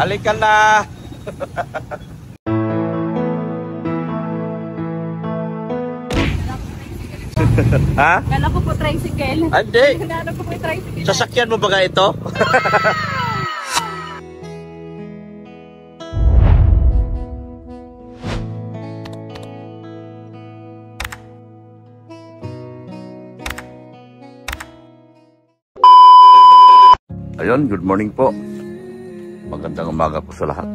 Halika na. Ha? Kala ko po tricycle. Hindi. Kala ko po tricycle. Sasakyan mo ba ga ito? Ayun, good morning po. Magandang umaga po sa lahat.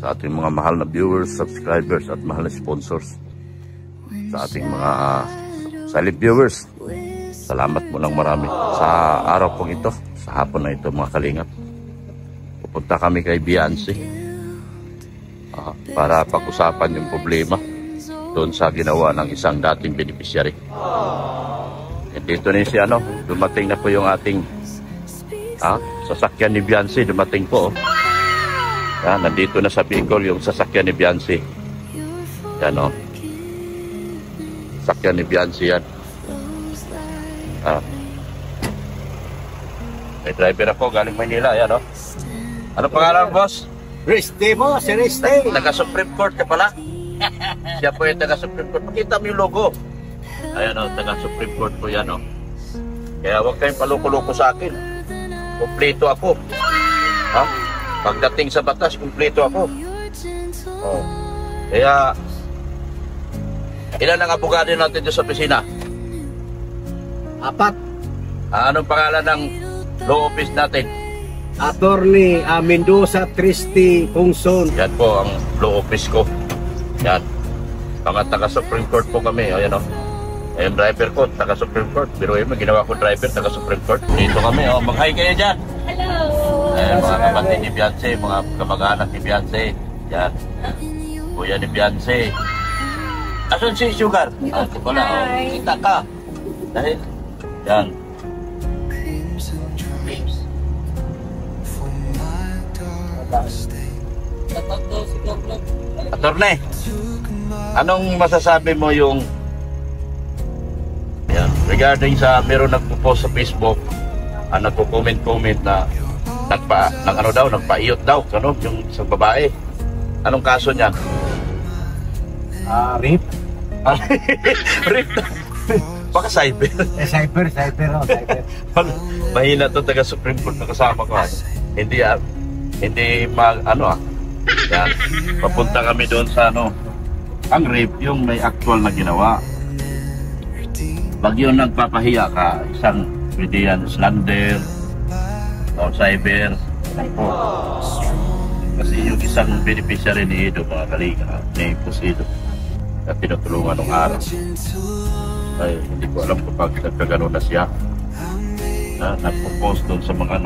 Sa ating mga mahal na viewers, subscribers at mahal na sponsors. Sa ating mga silent viewers, salamat mo ng marami sa araw pong ito, sa hapon na ito mga kalingap. Pupunta kami kay Beyonce para pag-usapan yung problema doon sa ginawa ng isang dating beneficiary. Dito na si dumating na po yung ating sasakyan ni Beyonce, dumating po. Yan, nandito na sa Bicol yung sasakyan ni Beyonce. Yan sasakyan ni Beyonce yan. May driver ako galing Maynila, yan Ano pangalan, boss? Riste mo, si Riste. Taga Supreme Court ka pala. Siya po yung taga Supreme Court. Pakita mo yung logo. Ayan taga Supreme Court po yan Kaya huwag kayong paluko-luko sa akin. Kumpleto ako. Pagdating sa batas, kumpleto ako. Kaya, ilan ang abogado natin doon sa opisina? 4. Anong pangalan ng law office natin? Attorney Mendoza Triste Pungson. Yan po ang law office ko. Yan. Mga taga Supreme Court po kami. Ayan Yung driver ko, taga Supreme Court. Pero ginawa ko driver, taga Supreme Court. Dito kami, mag-hi kayo dyan. Hello! Mga kapatid ni Beyonce, mga kamag-anak ni Beyonce. Yan. Kuya ni Beyonce. Asan si Sugar? Ito pala, kita ka. Dahil, yan. Attorney, anong masasabi mo yung regarding sa meron nagpo-post sa Facebook, nagko-comment na nagpaiyot daw, yung sa babae. Anong kaso niya? Rape. Rape. Baka cyber. Cyber. Mahina to taga Supreme Court na kasama ko. Hindi yan. Papunta kami doon sa ang rape, yung may actual na ginawa. Pag yun nagpapahiya ka, isang pwede yan, slander o cyber. Kasi yung isang beneficiary ni Edo, mga kalinga, ni Pusido, na pinatulungan ng araw. Ay, hindi ko alam kapag nagkagano na siya. Nagpo-post doon sa mga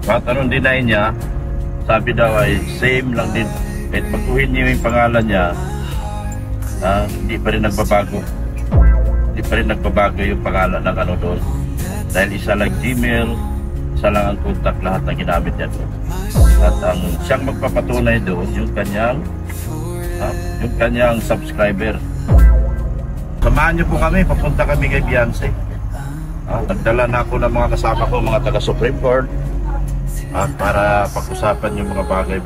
Kahit anong deny niya, sabi daw ay same lang din. Kahit pagkuhin niyo yung pangalan niya, hindi pa rin nagbabago. Hindi pa rin nagbabago yung pangalan ng doon. Dahil isa lang Gmail, isa lang ang contact, lahat na ginamit niya doon. At ang siyang magpapatunay doon, yung kanyang subscriber. Samahan niyo po kami, papunta kami kay Beyonce. Nagdala na ako ng mga kasama ko, mga taga Supreme Court, para pag-usapan yung mga bagay,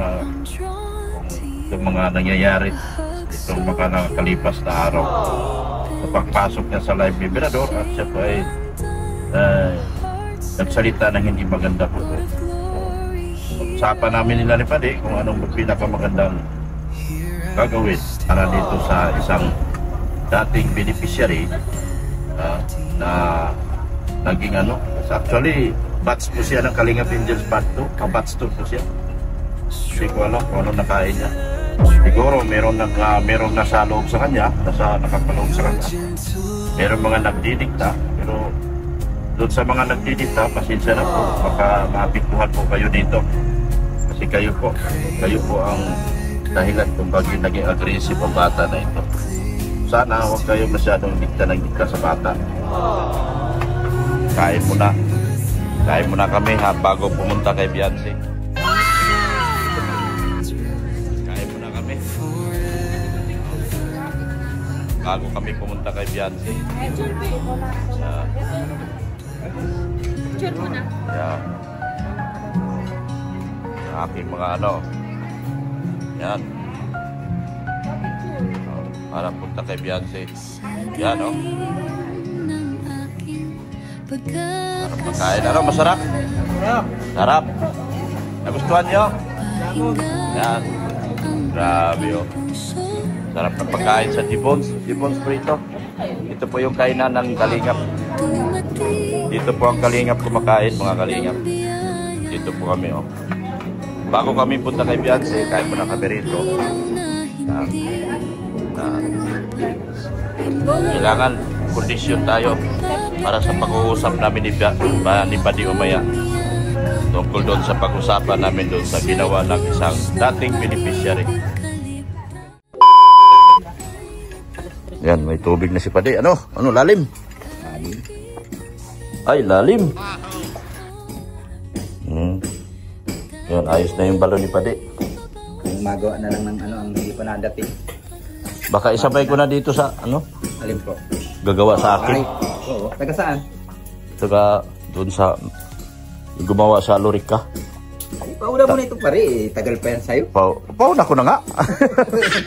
itong mga nangyayari, itong mga nakakalipas na araw. Pagpasok niya sa live ni Mirador at siya po ay nagsalita ng hindi maganda po. Usapan namin nila ni Padi kung anong pinakamagandang gagawin para dito sa isang dating beneficiary na naging actually batch po siya ng Kalingap Angels batch 2, batch 2 po siya. Hindi ko alam kung ano nakain niya. Siguro meron nasa loob sa kanya, nakapaloob sa kanya. Meron mga nagdidikta, pero doon sa mga nagdidikta, pasensya na po, baka maapektuhan po kayo dito. Kasi kayo po ang dahilan kung bakit naging aggressive ang bata na ito. Sana huwag kayo masyadong dikta sa bata. Kain muna kami bago pumunta kay Beyonce. Bago kami pumunta kay Beyonce. aking mga ano. Yan. Para punta kay Beyonce. Yan, oh. Sarap pagkain. Ano, masarap? Sarap. Nagustuhan nyo? Yan. Grabe, oh. Sarap ng pagkain sa Dibons. Dibons Prito. Ito po yung kainan ng Kalingap. Dito po ang Kalingap kumakain, mga Kalingap. Dito po kami, oh. Bago kami punta kay Beyonce, kain po na kami rito. Yan. Kailangan kondisyon tayo para sa pag-uusap namin ni Buddy Umaya tungkol doon sa pag-usapan namin doon sa ginawa ng isang dating beneficiary. Yan, may tubig na si Buddy. Ano, lalim? Ay, lalim. Yan, ayos na yung balon ni Buddy. Magawa na lang ng ano, ang hindi pa nadating. Baka isabay ko na dito sa ano? Alin po? Gagawa sa akin. Ay, oo. Taga saan? Taga doon sa gumawa sa Lorica. Pauna mo na ito pare, tagal pa yan sa'yo. Pauna ko na nga.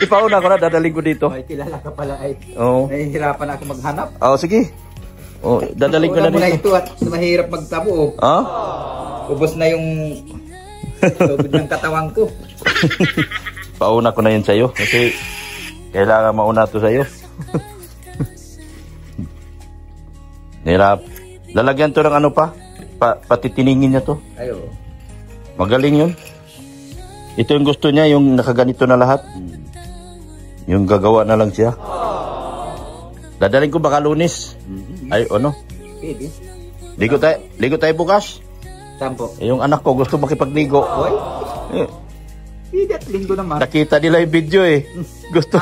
Ipauna ko na, dadaling ko dito. Ay, kilala ka pala ay. Oo. Nahihirapan ako maghanap. Oo, sige. Oo, dadaling ko na Pauna mo na dito. ito at mahirap magtabo. Oh. Ha? Ubos na yung lubid ng katawan ko. Pauna ko na yun sa'yo. Kasi kailangan mauna to sa'yo. Nirap. Lalagyan to ng ano pa? Patitiningin niya to. Ayo. Magaling yun. Ito yung gusto niya, yung nakaganito na lahat. Yung gagawa na lang siya. Dadaling ko baka Lunes. Ay, ano? Pwede. Ligo tayo bukas. Tampo. Yung anak ko gusto makipagligo. Oy. Eh, Pwede at linggo naman. nakita nila yung video eh. Gusto.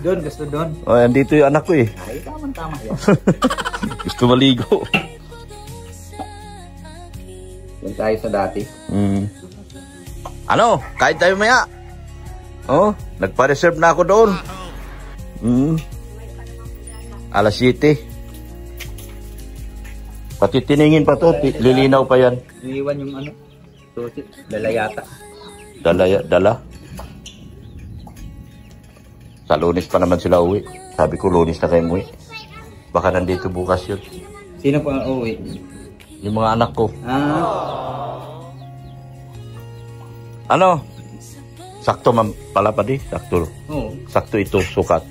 Doon, gusto doon. Oh, andito yung anak ko eh. Ay, tama yan. Gusto maligo. Doon tayo sa dati. Ano? Kahit tayo maya. Oh, nagpa-reserve na ako doon. Alas 7. Pati tiningin pa to, lilinaw pa yan. Iiwan yung ano. Susi, dalayata. Dala. Sa Lunes pa naman sila uwi. Sabi ko Lunes na kayo uwi. Baka nandito bukas yun. Sino po ang uwi? Yung mga anak ko. Ano? Sakto man pala pa di. Sakto. Oo. Sakto ito, sukat.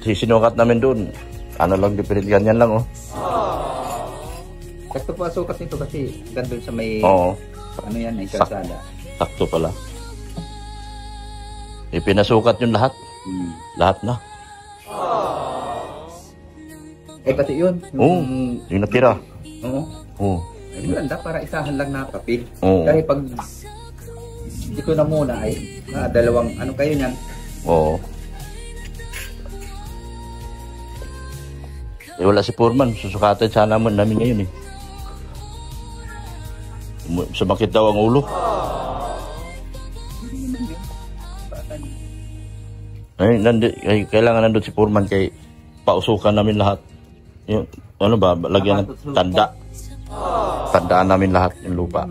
Sinukat namin doon. Ano lang, diferent ganyan lang oh. Sakto po ang sukat nito kasi gandun sa may... Oo. Ano yan, may kalsada. Sakto pala. Pinasukat yung lahat. Lahat na. Eh pati yun. Oo. Yung natira. Oo. Oo. Ay, maganda para isahan lang na papel. Oo. Dahil pag hindi ko na muna ay dalawang ano kayo niyan. Oo. Eh wala si Foreman. Susukatan sana namin ngayon eh. Sumakit daw ang ulo. Ay, kailangan nandun si Foreman kay pausukan namin lahat. Yung, ano ba, lagyan ng tanda. Tandaan namin lahat yung lupa.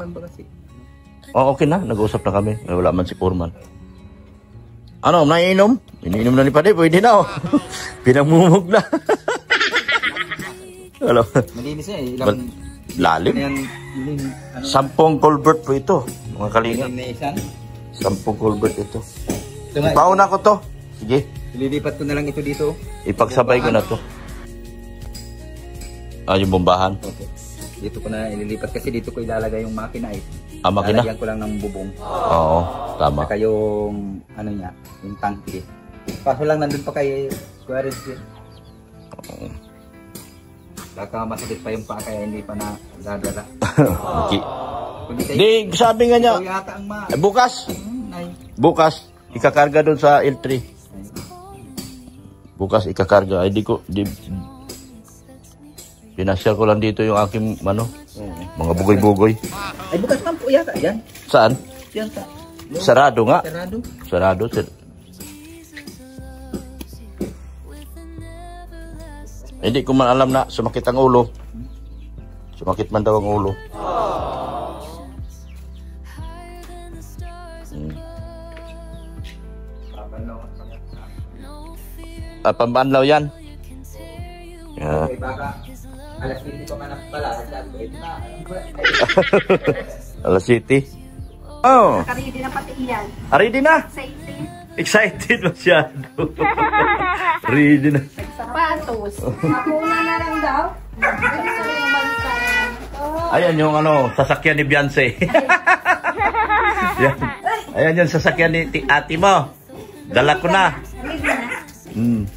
Oh, okay na, nag-usap na kami. Wala man si Foreman. Ano, naiinom? Iniinom na ni Pade, pwede na oh. Pinamumog na. Hello. Malinis niya eh. Ilang... Lalim? Ano, 10 culvert po ito, mga kalinga. 10 culvert ito. Ipauna ko to. Sige. Ililipat ko na lang ito dito. Ipagsabay ko na to. Yung bombahan. Okay. Dito ko na ililipat kasi dito ko ilalagay yung makina eh. Makina? Lalagyan ko lang ng bubong. Oo, tama. Saka yung ano niya, yung tangke. Kaso lang nandun pa kay Suarez yun. Oo. Baka masakit pa yung paa kaya hindi pa na dadala. Okay. Di, sabi nga niya, yata ang bukas. Bukas, ikakarga doon sa L3. Bukas ikakarga. Ay, pinasyal ko lang dito yung aking, mga bugoy-bugoy. Ay, bukas man po yata yan. Saan? Yan sa... Sarado nga. Sarado? Sarado. Hindi ko man alam na sumakit ang ulo. Sumakit man daw ang ulo. pambanlaw yan. Yeah. Okay, baka alas 7 pa man pala. Sabi ko, ito na. Alas City. Oh, Ready na pati iyan. ready na. Safety. Excited masyado. Ready na. Sapatos. Hakuna na lang daw. Ayan yung sasakyan ni Beyonce. Yan. Ayan yung sasakyan ni ate mo. Dala ko na. Ready na?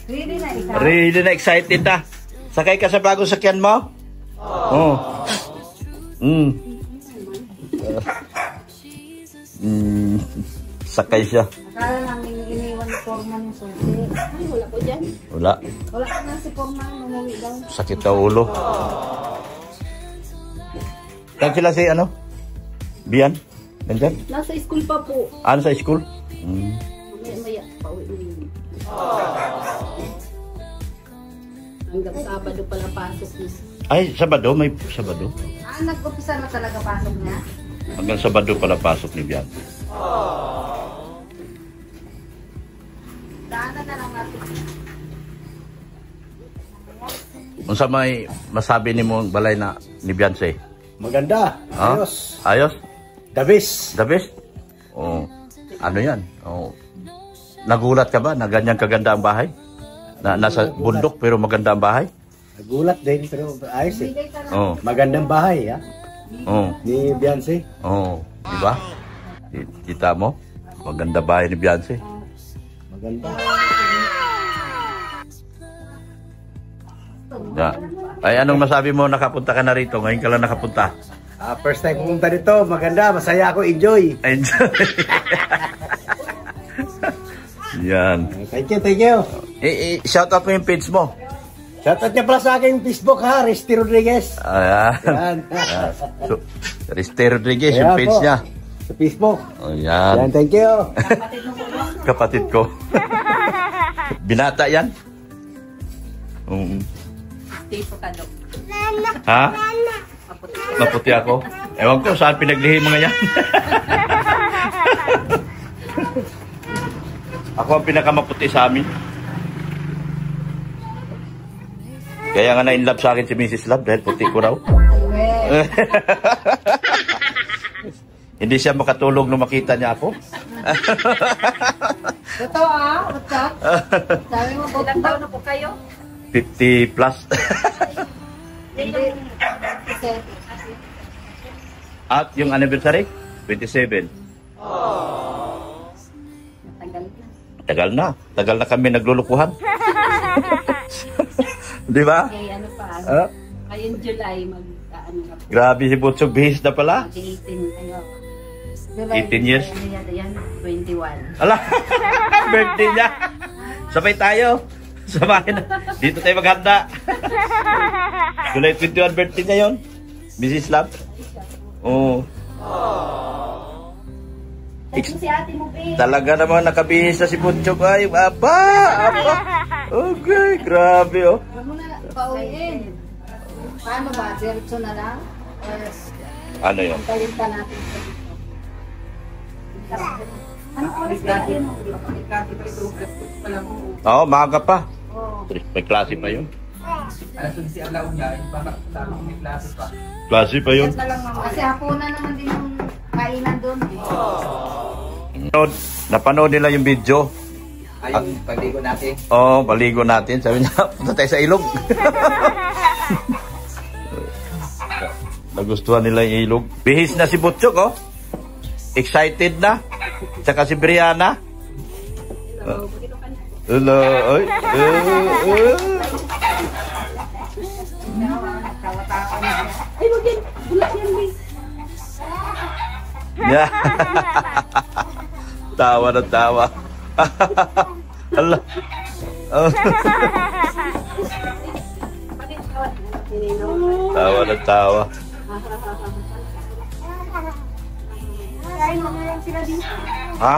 Ready na ikaw? Ready na, excited na. Sakay ka sa bagong sakyan mo? Oh. Sakay siya. Akala namin iniwan ni Foreman yung susi. Ay, wala po dyan. Wala. Wala ka na si Foreman. Umuwi daw. Sakit na ulo. Saan sila si Bian? Nandyan? Nasa school pa po. Ano sa school? Maya, pauwi na yun. Hanggang Sabado pala pasok niya. Ay, Sabado? May Sabado? Nag-upisa na talaga pasok niya? Hanggang Sabado pala pasok ni Bian. Daanan na lang natin. Kung sa may masabi ni mo balay na ni Beyonce? Maganda. Ha? Ayos. Ayos? The best. The best? Oh, ano yan? Oh. Nagulat ka ba na ganyan kaganda ang bahay? Na nasa bundok pero maganda ang bahay? Nagulat din pero ayos eh. Bigay ka na. Oh. Magandang bahay ha. Oh. Ni Beyonce. Oh, di ba? Kita mo? Maganda bahay ni Beyonce. Maganda. Yeah. Ay, anong masabi mo nakapunta ka na rito? Ngayon ka lang nakapunta. First time pumunta dito. Maganda. Masaya ako. Enjoy. Enjoy. Yan. Thank you. Thank you. Shout out mo yung page mo. Shoutout niya pala sa aking Facebook ha. Risty Rodriguez. Ayan. Yan. So, Riste Rodriguez, yung Ayan page po. niya. Sa Facebook. Ayan. Yan. Thank you. Kapatid ko. Binata yan? Tipo ka, Dok. Ha? Maputi ako? Ewan ko, saan pinaglihi mga yan? Ako ang pinakamaputi sa amin. Kaya nga na-inlove sa akin si Mrs. Love dahil puti ko raw. Hindi siya makatulog nung makita niya ako. Totoo what's up? Sabi mo, ilang taon na po kayo? 50 plus. Hindi. At yung anniversary, 27. Tagal na. Tagal na. Tagal na kami naglulukuhan. Di ba? Kaya ano pa, ngayong July, ano ka po? Grabe si Butso, bihis na pala. 18, ano. 18 years? Yan, 21. Ala, birthday niya. Sabay tayo. Samahin na. Dito tayo maghanda. July 21 birthday niya yun. Mrs. Love. Oo. Si ate mo, babe. Talaga namang nakabihis na si Butso. Ay, aba. Okay, grabe oh. Huwag mo na pauwiin. Paano ba? Diretso na lang? Ano yun? Palitan natin sa dito. Ano oras ka yun? Oo, maaga pa. Oo. May klase pa yun. Alas 11 ang laon niya. Baka sabi may klase pa. Klase pa yun. Kasi hapunan naman din yung kainan doon. Napanood nila yung video. Ayun, pagligo natin. Oo, baligo natin. Sabi niya, punta tayo sa ilog. Nagustuhan nila yung ilog. Bihis na si Butchok, oh. Excited na. Tsaka si Brianna. Hello. Ay. Ay, wag yan. Bulat yan, babe. Yeah. Tawa na tawa. Allah. Tawa na tawa. Kain mo na lang sila dito. Ha?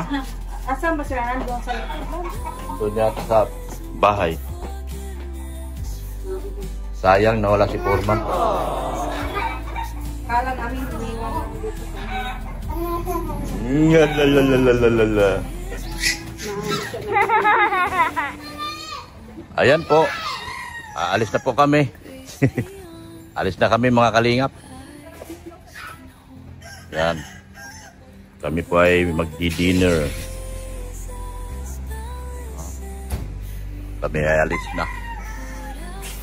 Asan ba sila? Nandun sa likod. Doon yata sa bahay. Sayang nawala si Foreman. Kala namin iniwan mo dito sa Lalalalalalala. Ayan po. Alis na po kami. Alis na kami mga kalingap. Yan. Kami po ay magdi-dinner. Kami ay alis na.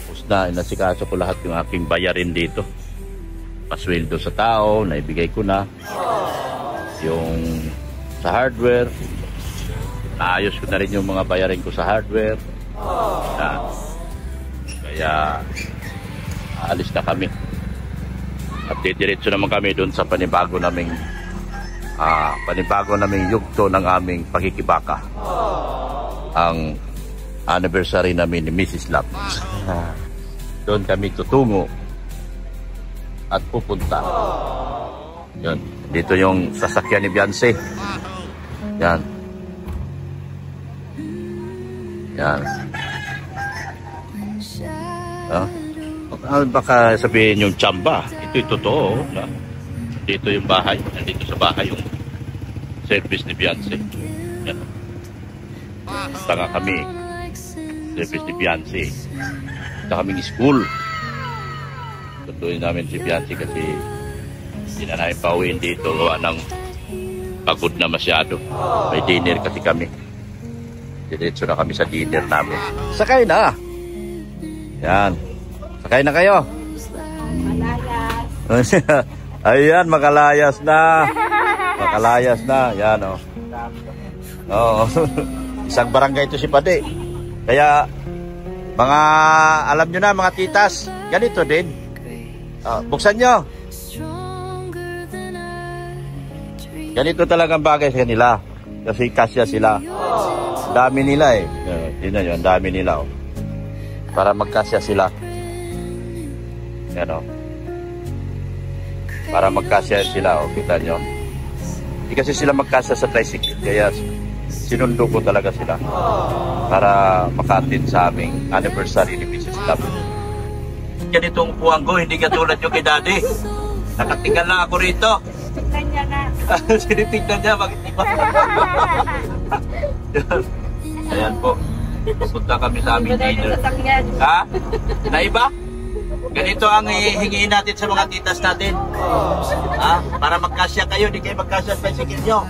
Tapos na, inasikaso ko lahat yung aking bayarin dito. Pasweldo sa tao, naibigay ko na. Yung sa hardware, naayos ko na rin yung mga bayarin ko sa hardware. Yan. Kaya, aalis na kami. At didiretso naman kami doon sa panibago naming yugto ng aming pakikibaka. Ang anniversary namin ni Mrs. Love. Doon kami tutungo at pupunta. Yan. Dito yung sasakyan ni Beyonce. Yan. Yan. Baka sabihin yung tsamba. Ito'y totoo. Dito yung bahay. Dito sa bahay yung service ni Beyonce. Yan. Tanga kami. Service ni Beyonce. Punta kaming school. Tutuloy namin si Beyonce kasi hindi na namin pauwiin dito. Gawa ng pagod na masyado. May dinner kasi kami. Diretso na kami sa dinner namin. Sakay na! Yan. Sakay na kayo. Ayan, makalayas na. Makalayas na. Yan, o. Oo. Isang barangay ito si Pade. Kaya, mga, alam nyo na, mga titas, ganito din. Buksan nyo. Ganito talagang bagay sa kanila. Kasi kasya sila. Dami nila eh. Tingnan nyo, dami nila. Oh. Para magkasya sila. Yan o. Para magkasya sila. O, kita nyo. Hindi kasi sila magkasya sa tricycle. Kaya sinundo ko talaga sila. Para maka-attend sa aming anniversary ni Mrs. Love. Ganitong puwang ko, hindi katulad nyo kay Daddy. Nakatinggal lang ako rito. Tignan niya na. Sinitignan niya, bakit iba? Ayan po. Pupunta kami sa aming dinner. Ha? Naiba? Ganito ang hihingiin natin sa mga titas natin. Ha? Para magkasya kayo, di kayo magkasya sa bicycle nyo.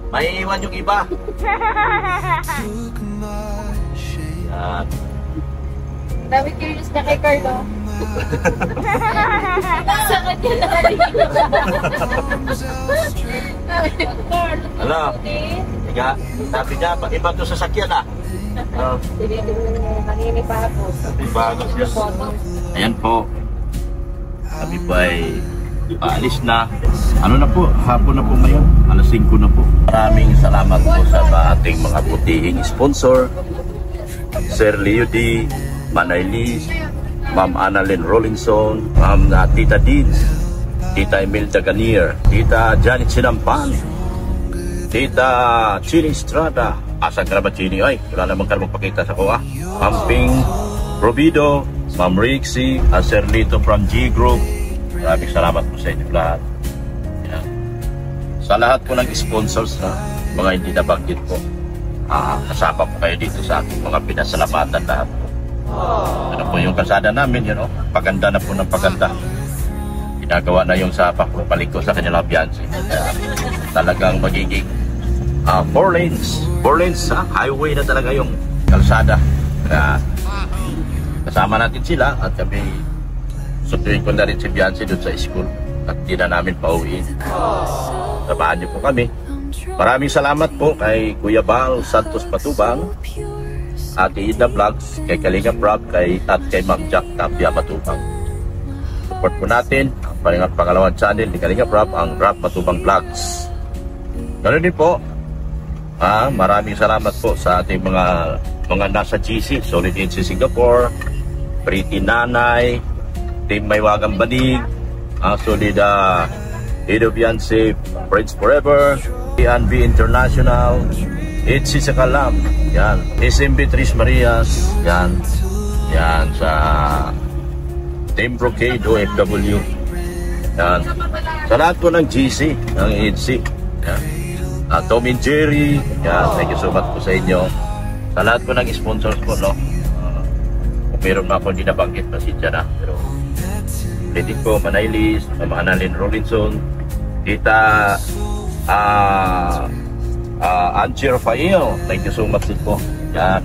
May iwan yung iba. Yan. Dami curious na kay Carlo. Sa kanya na Hello. Ika, sabi niya, iba ito sa sakyan ah. Nanginipapos. Bago siya. Ayan po. Kami po ay paalis na. Ano na po? Hapon na po ngayon. Alas 5 na po. Maraming salamat po sa ating mga butihing sponsor. Sir Leo D, Manay Liz, Ma'am Annalyn Rollinson, Ma'am Tita Deeds, Tita Imelda Ganier, Tita Janet Sinampan, Tita Chini Estrada. Asa ka na ba, Chini? Ay, wala naman ka magpakita sa kuha. Ma'am Ping Provido, Ma'am Rixie, Sir Lito from G Group. Maraming salamat po sa inyo lahat. Yan. Sa lahat po ng sponsors na mga hindi nabanggit po, kasama po kayo dito sa ating mga pinasalamatan lahat po. Ano po yung kalsada namin, you know, paganda na po ng paganda. Ginagawa na yung sa papaliko sa kanilang Beyonce. Talagang magiging 4 lanes. 4 lanes, highway na talaga yung kalsada. Kaya kasama natin sila at kami sunduin ko na rin si Beyonce doon sa school at di na namin pauwiin. Samahan niyo po kami. Maraming salamat po kay Kuya Bal Santos Patubang, Ate Ida Vlogs, kay Kalinga Prab, at kay Ma'am Jack Tapia Matubang. Support po natin ang pangalawang channel ni Kalinga Prab, ang Rap Matubang Vlogs. Ganoon din po, maraming salamat po sa ating mga nasa GC, Solid NC Singapore, Pretty Nanay, Team Maywagang Banig, Solid Edo Beyonce, Friends Forever, PNB International, HC Sakalam, yan, SMB Tris Marias, yan, sa Team Brocade OFW, yan, sa lahat po ng GC, ng HC, yan, Tom and Jerry, yan, thank you so much po sa inyo. Sa lahat po ng sponsors po, no? Kung meron na ako hindi nabanggit, pasensya na. Pero, ulitin ko, Manaylis, Ma'am Annalyn Rollinson, Tita Angie Rafael, thank you so much din po. Yan.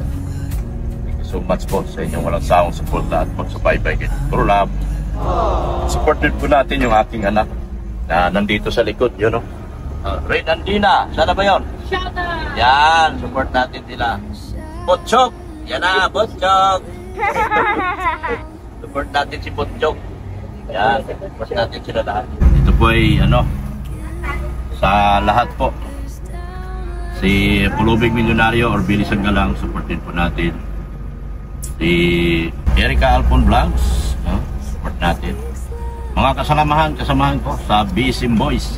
Thank you so much po sa inyong walang sawang suporta at pagsubaybay kay True Love. Support din po natin yung aking anak na nandito sa likod, yun, no? Rain Andina, sana ba yun? Yan, support natin sila. Potchok, yan na, Potchok. Support natin si Potchok. Yan, support natin sila lahat. Ito po ay, sa lahat po. Si Pulubig Milyonaryo or Billy Sanggalang, support din po natin. Si Erica Alpon Vlogs, support natin. Mga kasamahan ko sa BSM Boys.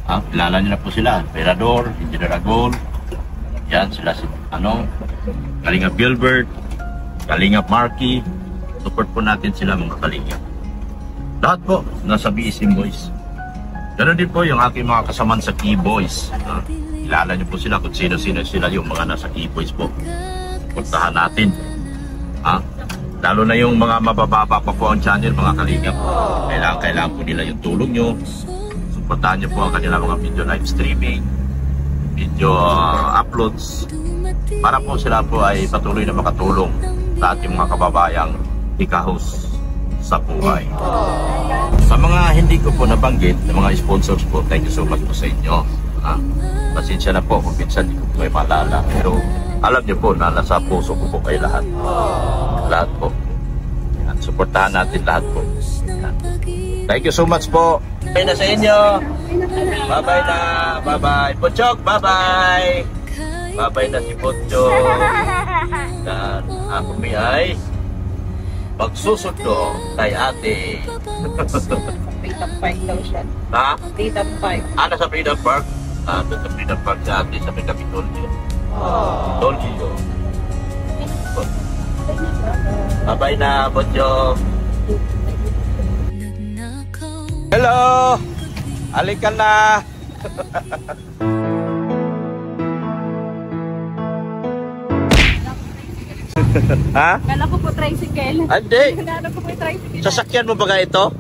Kilala niyo na po sila, Emperador, Engineer Agol. Yan sila si Kalingap Gilbert, Kalingap Marky. Support po natin sila mga Kalingap. Lahat po nasa BSM Boys. Ganoon din po yung aking mga kasamaan sa Key Boys. Kilala niyo po sila kung sino-sino sila yung mga nasa Key Boys po. Puntahan natin. Lalo na yung mga mabababa pa po ang channel, mga Kalingap. Kailangan po nila yung tulong nyo. Supportahan nyo po ang kanilang mga video live streaming, video uploads, para po sila po ay patuloy na makatulong sa ating mga kababayang hikahos sa buhay. Sa mga hindi ko po nabanggit, ng mga sponsors po, thank you so much po sa inyo. Pasensya na po kung minsan hindi ko po kayo maalala, pero alam nyo po na nasa puso ko po kayo lahat. Lahat po. Yan, supportahan natin lahat po. Yan. Thank you so much po. Bye na sa inyo. Bye-bye na. Bye-bye. Potchok, bye-bye. Bye-bye na si Potchok. Dan ako ay magsusundo kay ate. Freedom Park daw siya. Ha? Freedom Park. Nasa Freedom Park? Doon sa Freedom Park si ate sa may Capitolio. Capitolio. Bye-bye na, Potchok. Hello! Alikan na! Ha? Kala ko po tricycle. Hindi. Kala ko po tricycle. Sasakyan mo ba ito?